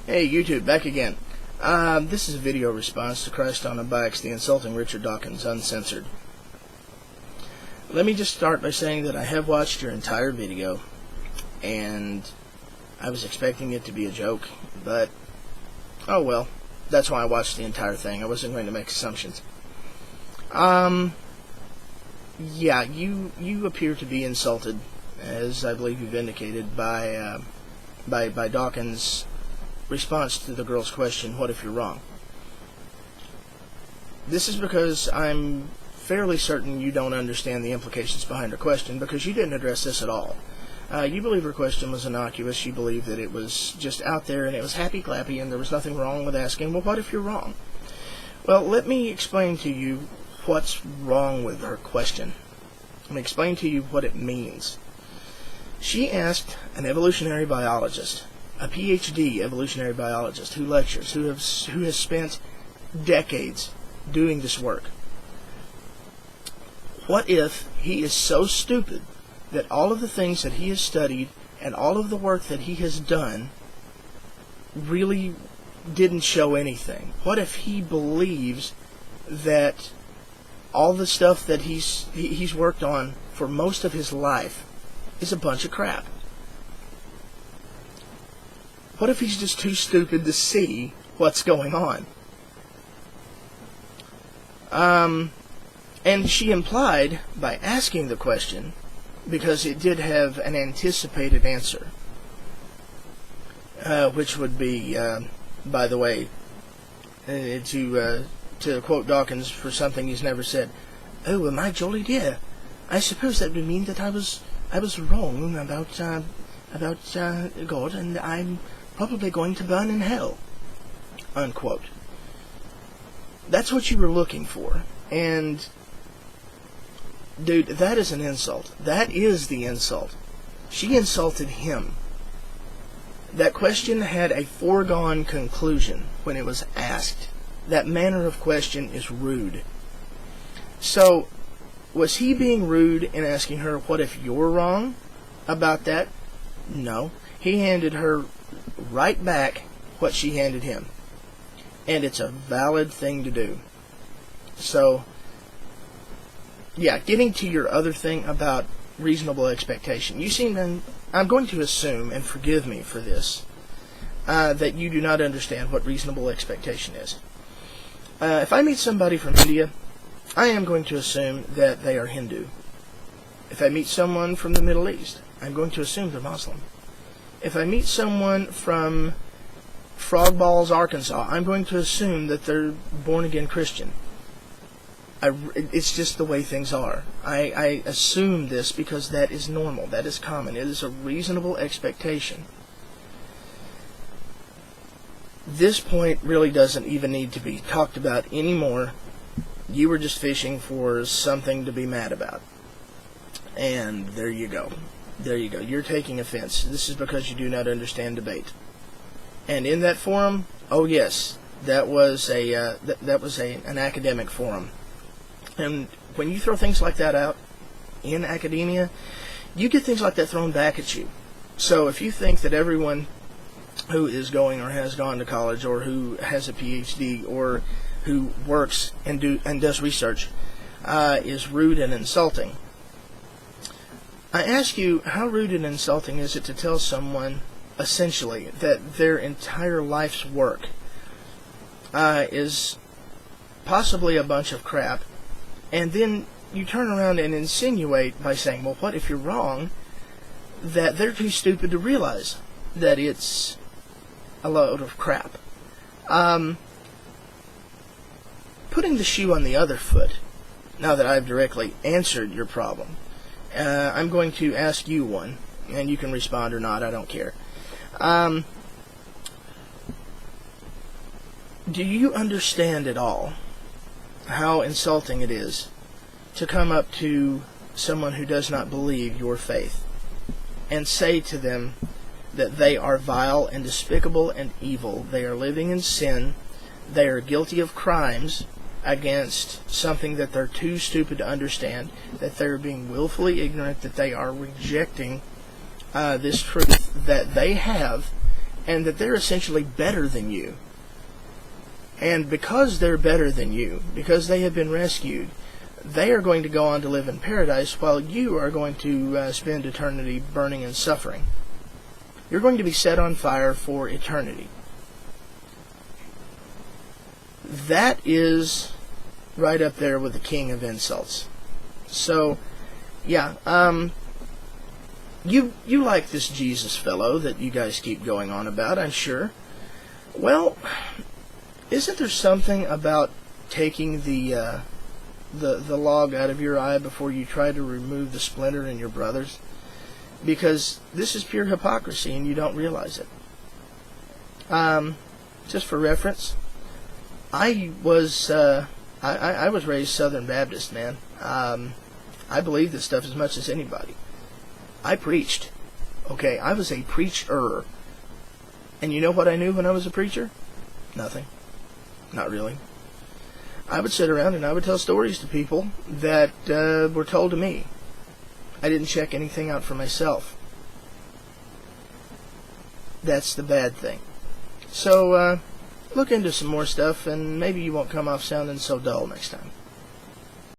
Hey YouTube, back again. This is a video response to Christ on a Bike's The Insulting Richard Dawkins, Uncensored. Let me just start by saying that I have watched your entire video, and I was expecting it to be a joke, but oh well, that's why I watched the entire thing. I wasn't going to make assumptions. Yeah, you appear to be insulted, as I believe you've indicated, by Dawkins' response to the girl's question, what if you're wrong? This is because I'm fairly certain you don't understand the implications behind her question, because you didn't address this at all. You believe her question was innocuous. You believe that it was just out there and it was happy-clappy and there was nothing wrong with asking, well, what if you're wrong? Well, let me explain to you what's wrong with her question. Let me explain to you what it means. She asked an evolutionary biologist, a PhD evolutionary biologist who lectures, who has spent decades doing this work. What if he is so stupid that all of the things that he has studied and all of the work that he has done really didn't show anything? What if he believes that all the stuff that he's worked on for most of his life is a bunch of crap? What if he's just too stupid to see what's going on? And she implied, by asking the question, because it did have an anticipated answer, which would be, by the way, to quote Dawkins for something he's never said, "Oh, well, my jolly dear, I suppose that would mean that I was wrong about God, and I'm probably going to burn in hell," unquote. That's what you were looking for, and dude, that is an insult. That is the insult. She insulted him. That question had a foregone conclusion when it was asked. That manner of question is rude. So, was he being rude in asking her, what if you're wrong about that? No. He handed her right back what she handed him. And it's a valid thing to do. So, yeah, getting to your other thing about reasonable expectation. You seem, I'm going to assume, and forgive me for this, that you do not understand what reasonable expectation is. If I meet somebody from India, I am going to assume that they are Hindu. If I meet someone from the Middle East, I'm going to assume they're Muslim. If I meet someone from Frog Balls, Arkansas, I'm going to assume that they're born-again Christian. It's just the way things are. I assume this because that is normal. That is common. It is a reasonable expectation. This point really doesn't even need to be talked about anymore. You were just fishing for something to be mad about. And there you go. There you go. You're taking offense. This is because you do not understand debate. And in that forum, oh yes, that was an academic forum. And when you throw things like that out in academia, you get things like that thrown back at you. So if you think that everyone who is going or has gone to college or who has a PhD or who works and does research is rude and insulting, I ask you, how rude and insulting is it to tell someone essentially that their entire life's work is possibly a bunch of crap, and then you turn around and insinuate by saying, well, what if you're wrong, that they're too stupid to realize that it's a load of crap. Putting the shoe on the other foot, now that I've directly answered your problem, I'm going to ask you one, and you can respond or not, I don't care. Do you understand at all how insulting it is to come up to someone who does not believe your faith and say to them that they are vile and despicable and evil, they are living in sin, they are guilty of crimes against something that they're too stupid to understand, that they're being willfully ignorant, that they are rejecting this truth that they have and that they're essentially better than you. And because they're better than you, because they have been rescued, they are going to go on to live in paradise while you are going to spend eternity burning and suffering. You're going to be set on fire for eternity. That is right up there with the king of insults. So, yeah, you like this Jesus fellow that you guys keep going on about, I'm sure. Well, isn't there something about taking the log out of your eye before you try to remove the splinter in your brother's? Because this is pure hypocrisy and you don't realize it. Just for reference, I was raised Southern Baptist, man. I believe this stuff as much as anybody. I preached. Okay, I was a preacher. And you know what I knew when I was a preacher? Nothing. Not really. I would sit around and I would tell stories to people that were told to me. I didn't check anything out for myself. That's the bad thing. So, look into some more stuff and maybe you won't come off sounding so dull next time.